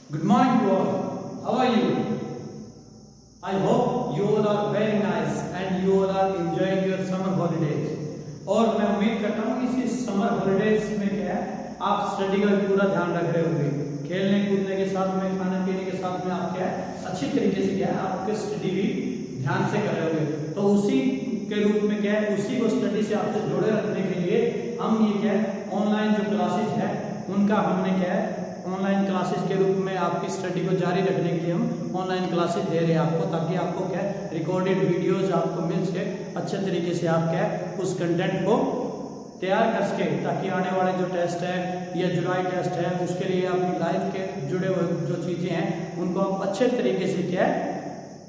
Good morning to all. How are you? I hope you all are very nice and you all are enjoying your summer holidays. और मैं उम्मीद करता हूँ कि इस summer holidays में क्या है आप स्टडी का पूरा ध्यान रख रहे होंगे। खेलने कूदने के साथ में, खाने पीने के साथ में आप क्या है अच्छी तरीके से क्या है आपके स्टडी भी ध्यान से कर रहे होंगे। तो उसी के रूप में क्या है उसी को स्टडी से आपसे जोड़े रखने के लिए हम ये क्या है ऑनलाइन जो क्लासेज है उनका हमने क्या है ऑनलाइन क्लासेस के रूप में आपकी स्टडी को जारी रखने के लिए हम ऑनलाइन क्लासेस दे रहे हैं आपको, ताकि आपको क्या है रिकॉर्डेड वीडियोस आपको मिल सके, अच्छे तरीके से आप क्या है उस कंटेंट को तैयार कर सके, ताकि आने वाले जो टेस्ट है या जुलाई टेस्ट है उसके लिए अपनी लाइफ के जुड़े हुए जो चीज़ें हैं उनको आप अच्छे तरीके से क्या है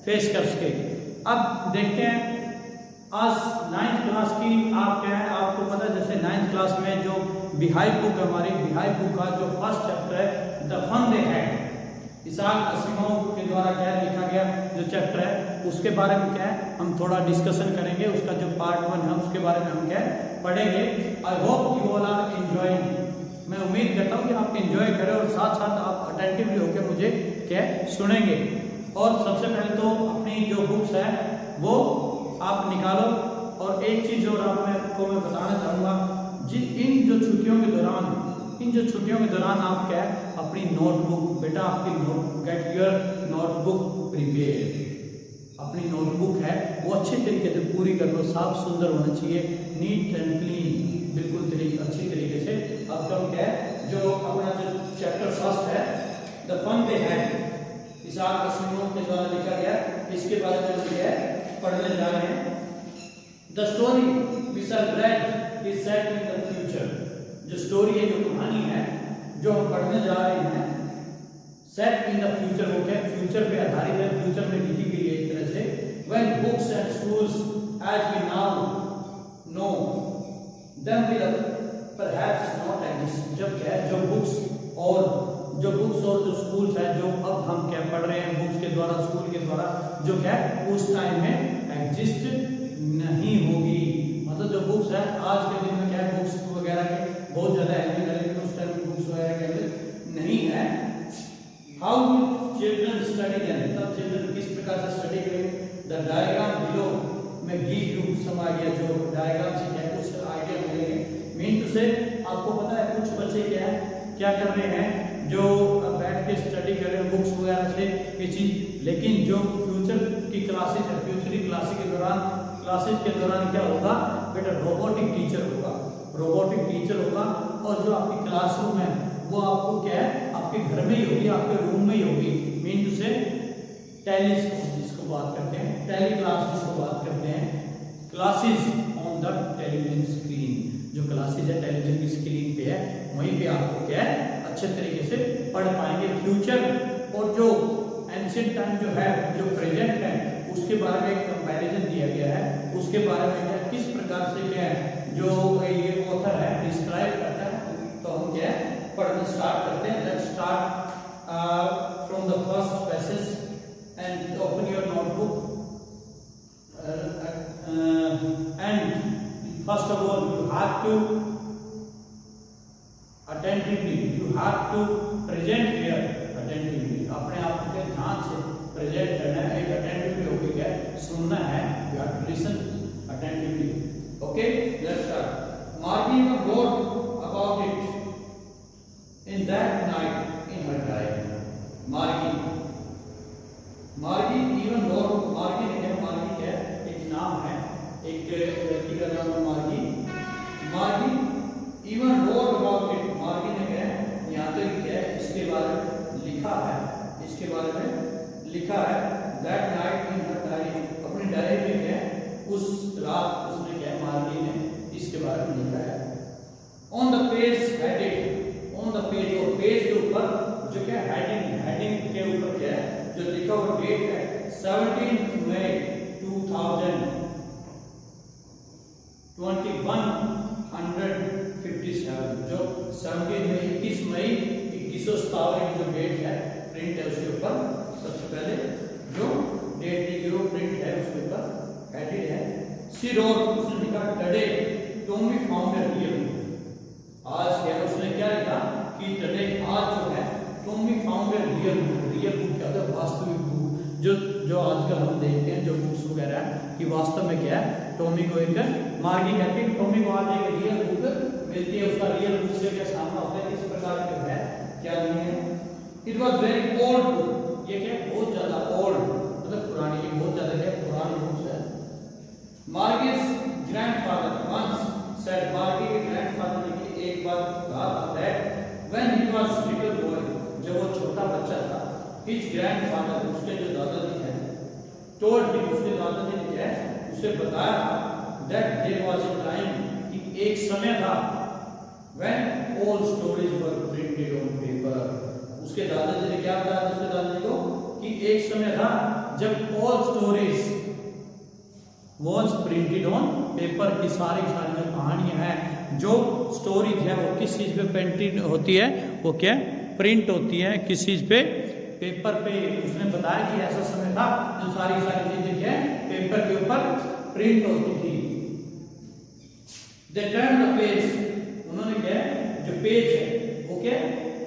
फेस कर सके। अब देखते हैं आज 9th क्लास की आप क्या है आपको पता है जैसे 9th क्लास में जो बिहाइव बुक हमारी बिहाइव बुक का जो फर्स्ट चैप्टर है the fun they had Isaac Asimov के द्वारा क्या है लिखा गया जो चैप्टर है उसके बारे में क्या है हम थोड़ा डिस्कशन करेंगे। उसका जो पार्ट 1 है उसके बारे में हम क्या है पढ़ेंगे। I hope you all are enjoying. मैं उम्मीद करता हूँ कि आप एंजॉय करें और साथ साथ आप अटेंटिवली होकर मुझे क्या सुनेंगे। और सबसे पहले तो अपनी जो बुक्स है वो आप निकालो। और एक चीज और आपको मैं बताना चाहूँगा इन जो छुट्टियों के दौरान आप क्या है अपनी नोटबुक बेटा आपकी note get your notebook prepare. अपनी नोटबुक है वो अच्छी तरीके से पूरी कर लो, साफ सुंदर होना चाहिए, नीट एंड क्लीन, बिल्कुल अच्छी तरीके से। अब हम क्या है जो अपना जो चैप्टर फर्स्ट है the fun they had Isaac Asimov के द्वारा लिखा गया इसके बारे में क्या है पढ़ने जा रहे हैं। The story we shall read is set in the future. जो स्टोरी है जो कहानी है जो हम पढ़ने जा रहे हैं सेट इन द फ्यूचर हो गया फ्यूचर पे आधारित है, फ्यूचर में लिखी गई है एक तरह से। When books and schools as we now know them will perhaps not exist. जब क्या है जो बुक्स और जो स्कूल्स है जो अब हम क्या पढ़ रहे हैं बुक्स के द्वारा स्कूल के द्वारा जो क्या उस टाइम में एग्जिस्ट नहीं होगी। मतलब जो बुक्स है आज के दिन में क्या है बुक्स वगैरह के बहुत ज्यादा अहमियत है, लेकिन उस टाइम में बुक्स वगैरह के अहमियत नहीं है। हाउ चिल्ड्रन स्टडी देन, तब चिल्ड्रन किस प्रकार से स्टडी करेंगे। द डायग्राम बिलो में गिव यू सम आइडिया। जो डायग्राम से क्या कुछ आइडिया मिलेंगे। मीन टू से आपको पता है कुछ बच्चे क्या कर रहे हैं जो बैठ के स्टडी कर रहे हैं बुक्स वगैरह से ये चीज, लेकिन जो फ्यूचर की क्लासेज है फ्यूचर क्लासेज के दौरान क्या होगा बेटा रोबोटिक टीचर होगा और जो आपकी क्लासरूम है वो आपको क्या है आपके घर में ही होगी, आपके रूम में ही होगी। मीन टू से टेली जिसको बात करते हैं टेली क्लास जिसको बात करते हैं classes on the television screen. जो क्लासेज है टेलीविजन की स्क्रीन पे है वहीं पे आपको क्या है अच्छे तरीके से पढ़ पाएंगे। फ्यूचर और जो एंशिएंट टाइम जो है जो प्रेजेंट है उसके बारे में एक कंपैरिजन दिया गया है। उसके बारे में क्या किस प्रकार से क्या है जो ये ऑथर है डिस्क्राइब करता है। तो हम क्या है पढ़ना स्टार्ट करते हैं। Let's start from the first passage and open your notebook and first of all you have to attentively you have to present here attentively। अपने आप को ध्यान से प्रेजेंट करना है, एक attentively होके क्या सुनना है, you have to listen attentively। okay let's start। Margie wrote about it in that night in her diary। Margie even wrote Margie ने क्या मार्गी क्या एक नाम है, एक लड़की का नाम है Margie even wrote about it। मार्गी ने क्या यहाँ पे क्या इसके बारे में लिखा है that night in her diary। अपनी डायरी में क्या उस रात उसने क्या मार्गी ने इसके बारे में लिखा है। on the page headed on the page और पेज के ऊपर जो क्या हेडिंग के ऊपर क्या जो लिखा हुआ डेट है 17 मई 2157। जो 17 मई 21 मई 2157 की जो डेट है प्रिंट है उसके ऊपर सबसे पहले जो डेट की जो प्रिंट है उसके ऊपर हेडेड है सी रोड। उसने लिखा today Tommy found a real. आज क्या उसने क्या लिखा कि टुडे आज जो है Tommy found a real book. Real book क्या होता है? वास्तविक बुक। जो आजकल हम देखते हैं जो बुक्स वगैरह है कि वास्तव में क्या है, टॉमी को एक मार्गी कहते हैं। टॉमी को आज एक रियल बुक मिलती है, उसका रियल बुक से क्या सामना होता है, किस प्रकार का है, क्या नहीं है। It was very old book. ये क्या बहुत ज्यादा ओल्ड मतलब पुरानी, ये बहुत ज्यादा क्या पुरानी बुक्स है। मार्गीज ग्रैंडफादर वंस सेड, मार्गी के ग्रैंडफादर ने एक बार कहा that when he was little boy, जब वो छोटा बच्चा था, हिज ग्रैंडफादर उसके जो दादाजी थे, टोल्ड हिम उसके दादाजी ने क्या उसे बताया that there was a time कि एक समय था when all stories were printed on paper. उसके दादाजी ने क्या बताया उसके दादाजी को कि एक समय था जब all stories was printed on paper की सारी जो कहानियां हैं, जो स्टोरीज है वो किस चीज पे प्रिंटेड होती है, वो क्या प्रिंट होती है किस चीज पे, पेपर पे। उसने बताया कि ऐसा समय था जो सारी चीजें क्या पेपर के ऊपर प्रिंट होती थी। दे टर्न द पेज, उन्होंने क्या जो पेज है वो क्या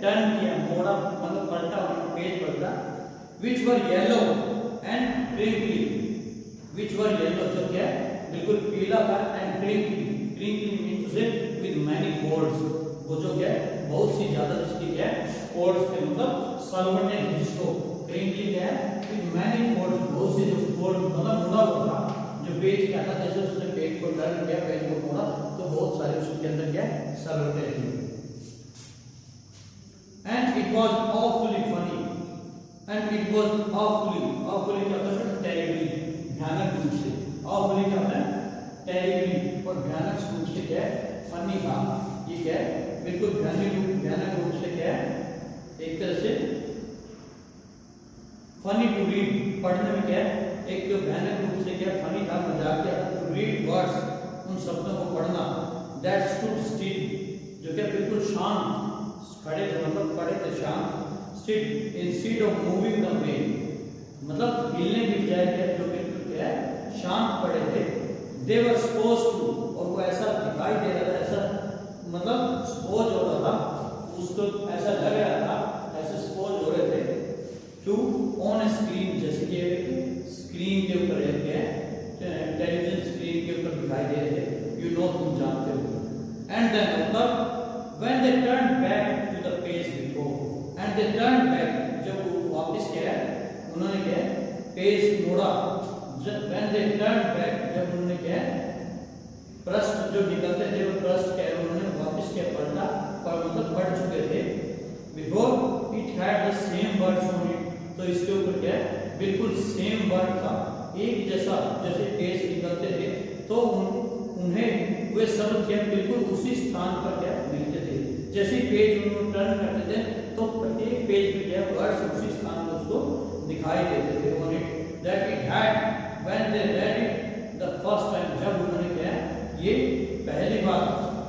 टर्न किया, मोड़ा मतलब पलटा, पेज पलटा। Which were yellow and crinkly, which were yellow जो क्या बिल्कुल पीला था, एंड क्रिंकली, क्रिंकली मींस से विद मैनी फोल्ड्स, वो जो क्या बहुत सी ज्यादा जिसकी क्या फोल्ड्स थे, मतलब सलवटें जिसको क्रिंकली क्या है विद मैनी फोल्ड्स, बहुत से जो फोल्ड मतलब मुड़ा हुआ था, जो पेज क्या था, जैसे उसने पेज को टर्न किया, पेज को मोड़ा तो बहुत सारे उसके अंदर क्या सलवटें थी। And it was awfully funny, and it was awfully, awfully क्या होता है टेरिबली, भयानक रूप से, ऑफुली क्या होता है टेरिबली, और भयानक रूप से क्या फनी था। ये क्या बिल्कुल भयानक रूप से क्या एक तरह से फनी टू रीड, पढ़ने में क्या एक तो भयानक रूप से क्या फनी था, मजाकिया था, टू रीड वर्ड्स, उन शब्दों को पढ़ना, दैट स्टूड स्टिल, जो क्या बिल्कुल शांत खड़े थे, मतलब खड़े थे शांत, still instead of moving the way, मतलब हिलने की बजाय क्या जो बिल्कुल क्या शांत पड़े थे। दे वर सपोज्ड टू, और वो ऐसा दिखाई दे रहा था, ऐसा मतलब सपोज हो रहा था, उसको ऐसा लग रहा था, ऐसे सपोज हो रहे थे टू ऑन ए स्क्रीन, जैसे कि स्क्रीन के ऊपर है टेलीविजन स्क्रीन के ऊपर दिखाई दे रहे थे, यू नो तुम जानते हो। एंड देन तब when they turn back to the page before, and they turn back, जब वो वापस क्या उन्होंने क्या पेज मोड़ा, व्हेन दे टर्न बैक, जब उन्होंने क्या पृष्ठ जो निकलते थे वो पृष्ठ क्या उन्होंने वापस क्या पढ़ना, पर मतलब पढ़ चुके थे। Before it had the same words on it, तो इसके ऊपर क्या बिल्कुल सेम वर्ड था, एक जैसा, जैसे पेज निकलते थे तो उन्हें वे शब्द क्या बिल्कुल उसी स्थान पर क्या मिलते थे, जैसे पेज उन्होंने टर्न करते थे तो प्रत्येक पेज पे क्या वर्ड्स उसी स्थान पर उसको दिखाई देते थे। और it that it had when they read it the first time, जब उन्होंने क्या ये पहली बार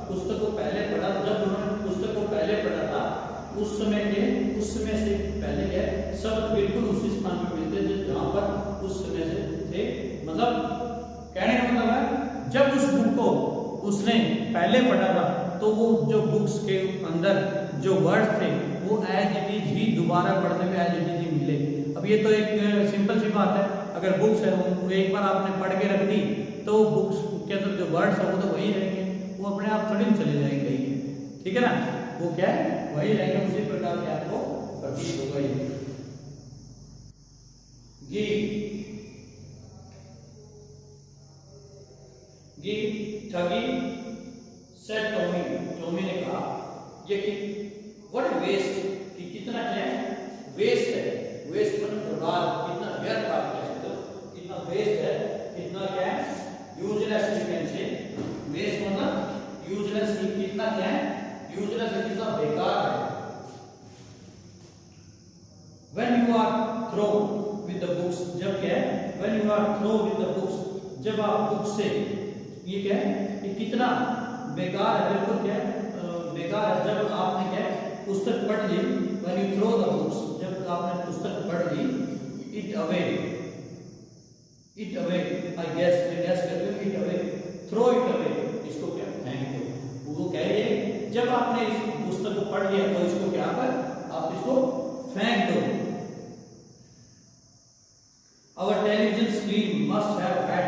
पुस्तक को पहले पढ़ा, जब उन्होंने पुस्तक को पहले पढ़ा था उस समय से पहले क्या शब्द बिल्कुल उसी स्थान पर मिलते थे जहां पर उस समय से थे। मतलब कहने का मतलब है जब उस बुक को उसने पहले पढ़ा था तो वो जो बुक्स के अंदर जो वर्ड थे वो एज इट इज ही दोबारा पढ़ने में एज इट इज ही मिले। अब ये तो एक सिंपल सी बात है, अगर बुक्स है वो एक बार आपने पढ़ के रख दी तो बुक्स के अंदर जो वर्ड्स है वो तो वही रहेंगे, वो अपने आप थोड़ी चले जाएंगे कहीं, ठीक है ना, वो क्या है वही रहेंगे, उसी प्रकार के आपको प्रतीत होगा। ये ठगी सेड टॉमी, टॉमी ने कहा ये कि व्हाट वेस्ट, कि कितना क्या है वेस्ट है, वेस्ट मतलब बर्बाद, कितना व्यर्थ आप कह सकते हो, कितना वेस्ट है, कितना क्या है useless, you can say waste मतलब यूजलेस, कितना क्या है यूजलेस है, कितना बेकार है। When you are through with the books, जब क्या है when you are through with the books, जब आप बुक से, ये क्या है ये कितना बेकार है, बिल्कुल क्या बेकार है, जब आपने क्या पुस्तक पढ़ ली, when you throw the books, जब आपने पुस्तक पढ़ ली, it away, I guess, मैं guess करते हो it away, throw it away, इसको क्या फेंक दो, वो कह रही है जब आपने इस पुस्तक को पढ़ लिया तो इसको क्या कर आप इसको must have had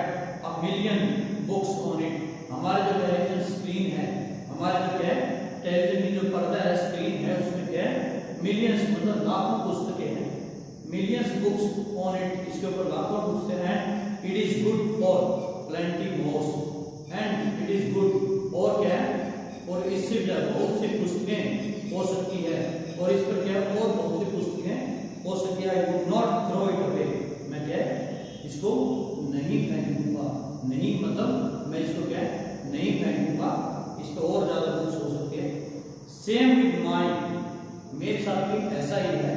a million books on it. हमारा जो टेलीविजन स्क्रीन है, हमारा जो क्या है टेलीविजन की जो पर्दा है, स्क्रीन है, उसमें क्या है मिलियंस मतलब लाखों पुस्तकें हैं, मिलियंस बुक्स ऑन इट, इसके ऊपर लाखों पुस्तकें हैं. It is good for plenty mores and it is good और क्या है और इससे बहुत सी पुस्तकें हो सकती है और इस पर क्या है और बहुत सी पुस्तकें हो सकती है. I would not throw it away, मैं क्या इसको नहीं फेंकूंगा, नहीं मतलब मैं इसको क्या नहीं फेंकूंगा, इस पर और ज्यादा बुक्स हो सकती है. सेम विद माइन, मेरे साथ भी ऐसा ही है.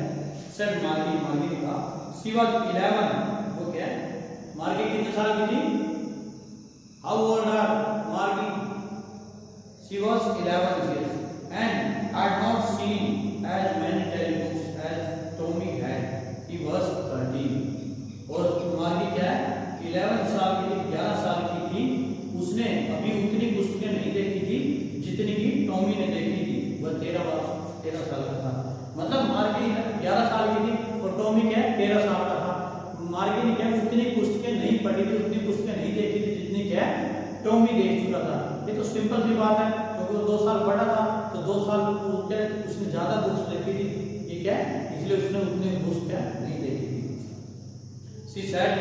सर मार्गी, मार्गी ने कहा शी वाज 11, वो क्या है मार्गी कितने साल की थी? हाउ ओल्ड आर मार्गी? She was 11 years and had not seen as many telebooks as Tommy had. He was 13. और मार्गी क्या है 11 साल की थी, 11 साल की थी, उसने अभी उतनी पुस्तकें नहीं देखी थी जितनी की टॉमी ने देखी थी. वह 13 साल का था. मतलब मार्गी 11 साल की थी और टॉमी क्या 13 साल का था. मार्गी ने क्या उतनी पुस्तकें नहीं पढ़ी थी, उतनी पुस्तकें नहीं देखी थी जितनी क्या टॉमी देख चुका था. ये तो सिंपल सी बात है, क्योंकि वो 2 साल बड़ा था तो 2 साल उसने ज्यादा बुक्स देखी थी. ये क्या इसलिए उसने उतनी बुक्स क्या नहीं देखी थी. She said,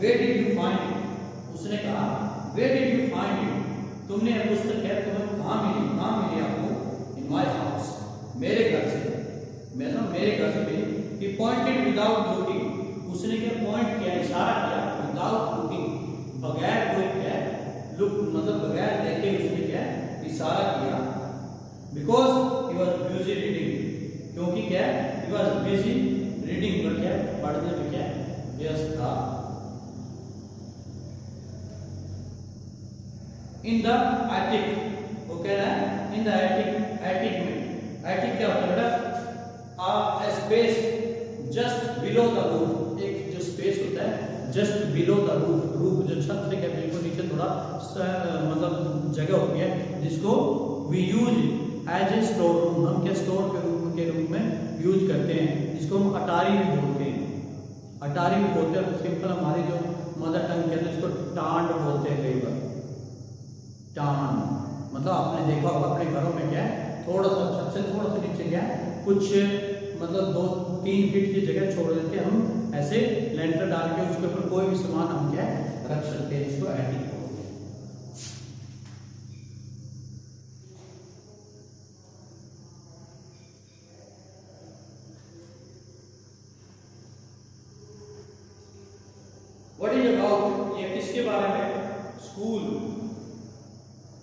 where did you find it? उसने कहा, where did you find it? तुमने यह पुस्तक क्या तुम्हें कहाँ मिली आपको? In my house, मेरे घर से, मेरे घर से मिली. He pointed without looking. उसने क्या पॉइंट किया, इशारा किया, without looking, बगैर कोई क्या लुक मतलब बगैर देखे उसने क्या इशारा किया. Because he was busy reading, क्योंकि क्या he was busy reading, पर क्या पढ़ने में क्या व्यस्त था. In the attic, वो कह रहा है in the attic में, attic क्या होता है a space just below the roof, एक जो स्पेस होता है just below the roof, roof जो छत से क्या बिल्कुल नीचे थोड़ा मतलब जगह होती है जिसको we use as a store room, हम क्या स्टोर के रूप में यूज करते हैं, जिसको हम अटारी भी बोलते हैं. अटारी भी बोलते हैं. तो सिंपल हमारी जो मदर टंग के अंदर इसको टांड बोलते हैं कई बार. टांड मतलब आपने देखा होगा अपने घरों में क्या है थोड़ा सा छत से थोड़ा सा नीचे क्या कुछ मतलब 2-3 फीट की जगह छोड़ देते हैं हम, ऐसे लेंटर डाल के उसके ऊपर कोई भी सामान हम क्या रख सकते हैं, इसको एटिक बोलते हैं. What is about, ये किसके बारे में? स्कूल.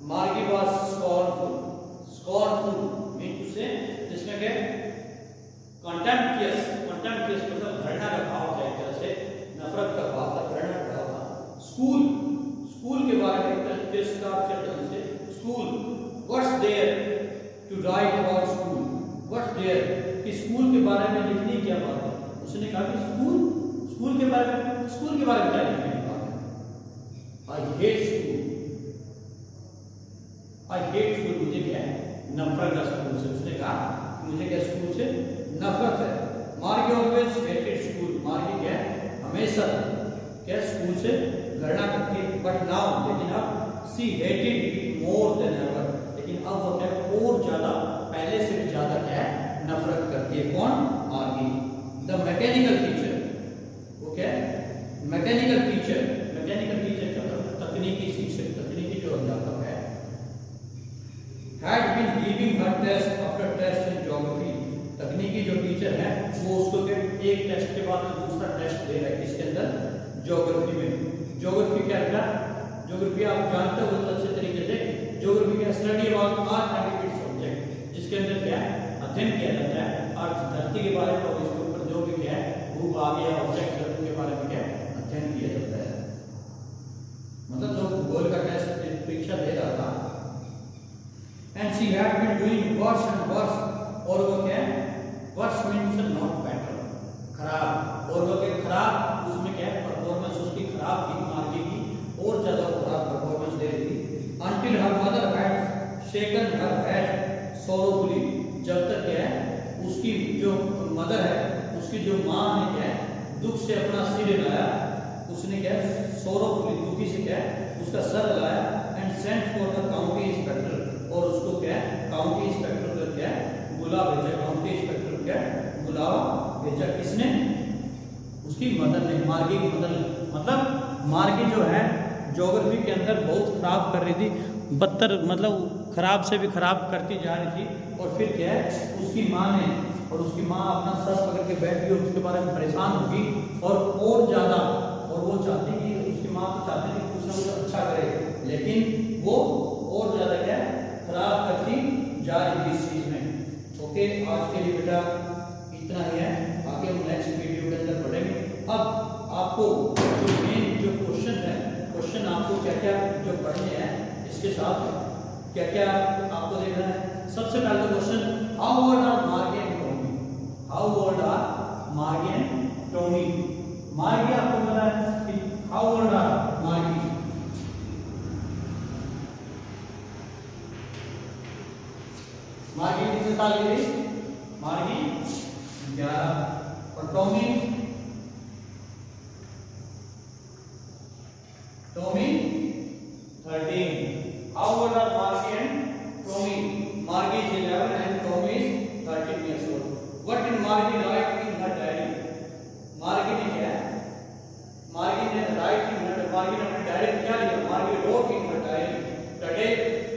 मार्गी was scornful मीन उसे जिसमें क्या contemptuous मतलब घृणा का भाव था, एक तरह से नफरत का भाव था, घृणा का भाव था. स्कूल के बारे में एक तरह से school. What's there to write about school? What's there कि स्कूल के बारे में लिखने क्या बात है? उसने कहा कि स्कूल के बारे में क्या लिखने की बात है? I hate school, मुझे क्या है नफरत है स्कूल से. उसने कहा मुझे क्या स्कूल से नफरत है. मार्गी always hated school, मार्गी क्या हमेशा क्या स्कूल से घृणा करती है. बट नाउ लेकिन अब she hated it more than ever, लेकिन अब वो क्या और ज्यादा पहले से भी ज्यादा क्या नफरत करती है. कौन? मार्गी. द मैकेनिकल टीचर, वो क्या मैकेनिकल टीचर क्या तकनीकी शिक्षक, तकनीकी जो अध्यापक है, had been giving her test after test in geography. तकनीकी जो टीचर है वो उसको एक टेस्ट के बाद दूसरा टेस्ट दे रहा है. इसके अंदर ज्योग्राफी में. ज्योग्राफी क्या है? ज्योग्राफी आप जानते हो बहुत अच्छे तरीके से. ज्योग्राफी का study about earth and its object, जिसके अंदर क्या अध्ययन किया जाता है अर्थ धरती के बारे में और इसके ऊपर जो भी क्या भूभाग या ऑब्जेक्ट है उनके बारे में क्या अध्ययन किया जाता है. मतलब जो भूगोल का टेस्ट परीक्षा दे रहा था. And she had been doing worse and worse, और वो क्या worse means not better, खराब. और वो क्या खराब उसमें क्या परफॉर्मेंस उसकी खराब थी, मार्गी की और ज्यादा खराब परफॉर्मेंस दे रही थी. Until her mother had shaken her head sorrowfully, जब तक क्या उसकी जो मदर है, उसकी जो माँ ने क्या दुख से अपना सिर हिलाया. उसने क्या है, sorrowfully, दुखी से क्या है, उसका सर हिलाया and sent for the county inspector, और उसको क्या है, काउंटी इंस्पेक्टर को क्या है, बुला भेजा। काउंटी इंस्पेक्टर क्या है, बुलावा भेजा। किसने? उसकी मदर ने, मार्गी की मदर। मतलब मार्गी जो है ज्योग्राफी के अंदर बहुत खराब कर रही थी, बदतर मतलब खराब से भी खराब करती जा रही थी। और फिर क्या है, उसकी माँ ने, और उसकी माँ अपना सर पकड़ के बैठ गई, उसके बारे में परेशान होगी और ज़्यादा, और वो चाहती कि उसकी माँ तो चाहती थी कुछ ना कुछ अच्छा करे, लेकिन वो और ज़्यादा क्या है, खराब करती जा रही थी इस चीज़ में। ओके, आज के लिए बेटा इतना ही है, आगे हम नेक्स्ट वीडियो के अंदर पढ़ेंगे। अब आपको जो मेन जो क्वेश्चन है, क्वेश्चन आपको क्या क्या जो पढ़ने हैं, इसके साथ क्या क्या आपको देखना है। सबसे पहले तो question, how old are Margie and Tommy? How old are Margie and Tommy? Margie आपको पता है कि हाउ ओल्ड आर मार्गी? मार्गी कितने साल की थी? मार्गी 11। और Tommy? Tommy 13। How old are Margie and Tommy? Margie is 11 and Tommy is 13 years old. What did Margie write in her diary? Margie ने क्या? Margie ने write in her, Margie ने अपने डायरी में क्या लिखा? Margie wrote in her diary, today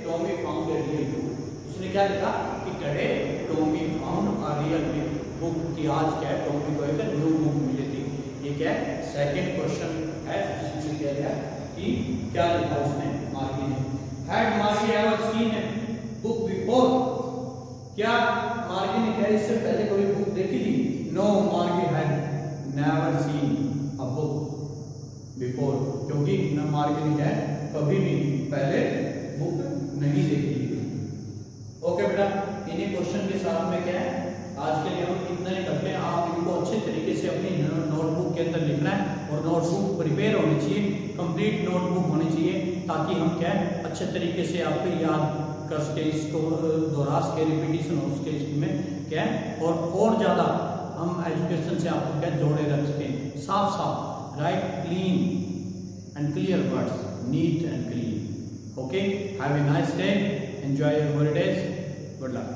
Tommy found a real book. उसने क्या लिखा कि today Tommy found a real book, कि आज क्या है, टॉमी को एक न्यू बुक मिली थी। ये क्या है, सेकंड क्वेश्चन है, जिसमें क्या लिखा कि क्या लिखा उसने, मार्गी ने। Had Margie ever seen a book before? क्या मार्गी ने क्या इससे पहले कोई बुक देखी थी? No, Margie had never seen a book before, क्योंकि न मार्गी ने क्या है, कभी भी पहले बुक नहीं देखी थी। ओके बेटा, इन्हीं क्वेश्चन के साथ में क्या है, आज के लिए हम इतना ही करते हैं। आप इनको अच्छे तरीके से अपनी नोटबुक के अंदर लिखना है, और नोटबुक प्रिपेयर होनी चाहिए, कंप्लीट नोटबुक होनी चाहिए, ताकि हम क्या है, अच्छे तरीके से आपको याद कर सके, इसको दोहरा सके, रिपीटिशन हो उसके इसमें क्या है, और ज़्यादा हम एजुकेशन से आपको क्या जोड़े रख सकें। साफ साफ right, clean and clear words, neat and clean. Okay, have a nice day, enjoy your holidays, good luck.